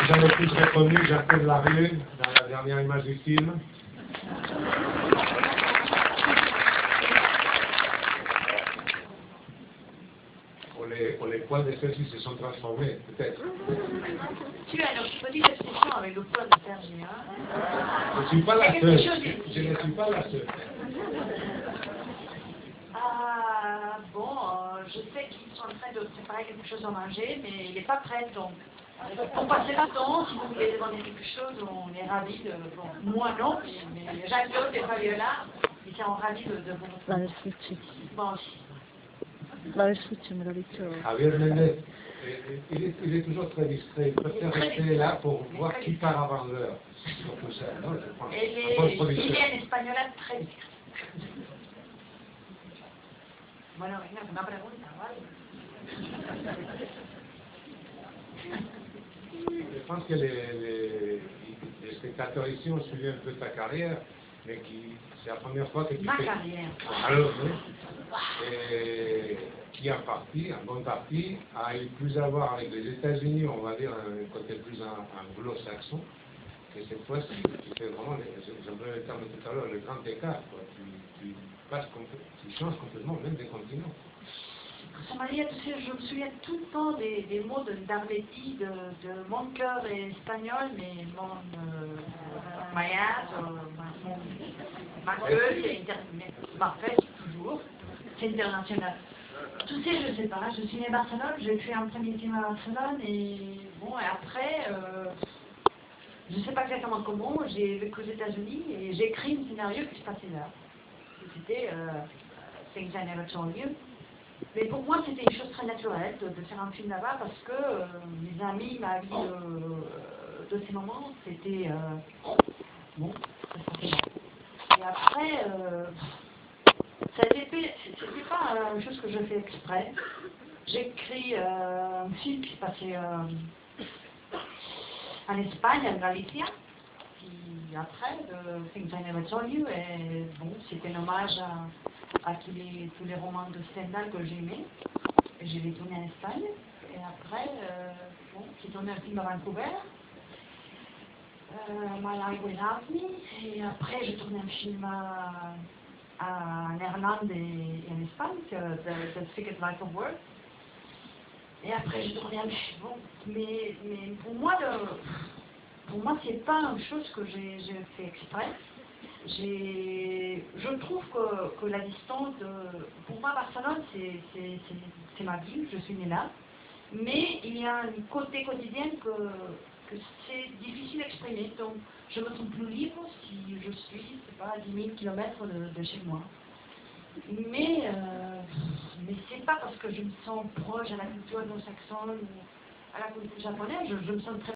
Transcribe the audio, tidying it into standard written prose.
Vous avez tous reconnu Jacques Larieux dans la dernière image du film. Pour les poils de ceux-ci se sont transformés, peut-être. Tu as une petite obsession avec le poil de Sergi, hein? Je ne suis pas la seule. Je ne suis pas la seule. Ah, bon, je sais qu'ils sont en train de préparer quelque chose à manger, mais il n'est pas prêt, donc. Pour passer le temps, si vous voulez demander quelque chose, on est ravis de... Bon, moi non, mais Jacques-Claude et Fabiola, ils sont ravis de vous. Bon, Javier Méndez, il est toujours très discret. Il préfère rester là pour voir qui part avant l'heure. Surtout ça, non? Il est un espagnol très discret. Bueno, venga, una pregunta, ¿vale? Je pense que les spectateurs ici ont suivi un peu ta carrière, mais c'est la première fois que tu Ma fais... carrière. Alors, oui. Et qui en partie, en bonne partie, a eu plus à voir avec les États-Unis, on va dire un côté plus anglo-saxon, que cette fois-ci, tu fais vraiment, j'aimerais le terme tout à l'heure, le grand écart, quoi. Tu changes complètement, même des continents. Maria, tu sais, je me souviens tout le temps des mots d'Arletty, de mon cœur est espagnol, mais mon maillage, ma gueule, ma fesse, toujours, c'est international. Tu sais, je sais pas, je suis née à Barcelone, j'ai fait un premier film à Barcelone, et bon, et après, je sais pas exactement comment, j'ai vécu aux États-Unis, et j'ai écrit un scénario qui se passait là. C'était Things I Never Told You. Mais pour moi, c'était une chose très naturelle de faire un film là-bas parce que mes amis, ma vie de ces moments, c'était bon, et après, c'était pas une chose que je fais exprès. J'écris un film qui se passait en Espagne, en Galicia. Puis après, Things I Never Told You, et bon, c'était un hommage à tous les romans de Stendhal que j'aimais. Je l'ai tourné en Espagne. Et après, bon, j'ai tourné un film à Vancouver, My Life Without Me. Et après, j'ai tourné un film en Irlande et en Espagne, The Secret Life of Work. Et après, j'ai tourné un film. Bon, mais pour moi, c'est pas une chose que j'ai fait exprès. Je trouve que la distance, pour moi, Barcelone, c'est ma ville, je suis née là. Mais il y a un côté quotidien que c'est difficile d'exprimer. Donc, je me sens plus libre si je suis, c'est pas, à 10 000 km de chez moi. Mais c'est pas parce que je me sens proche à la culture anglo-saxonne ou à la culture japonaise, je me sens très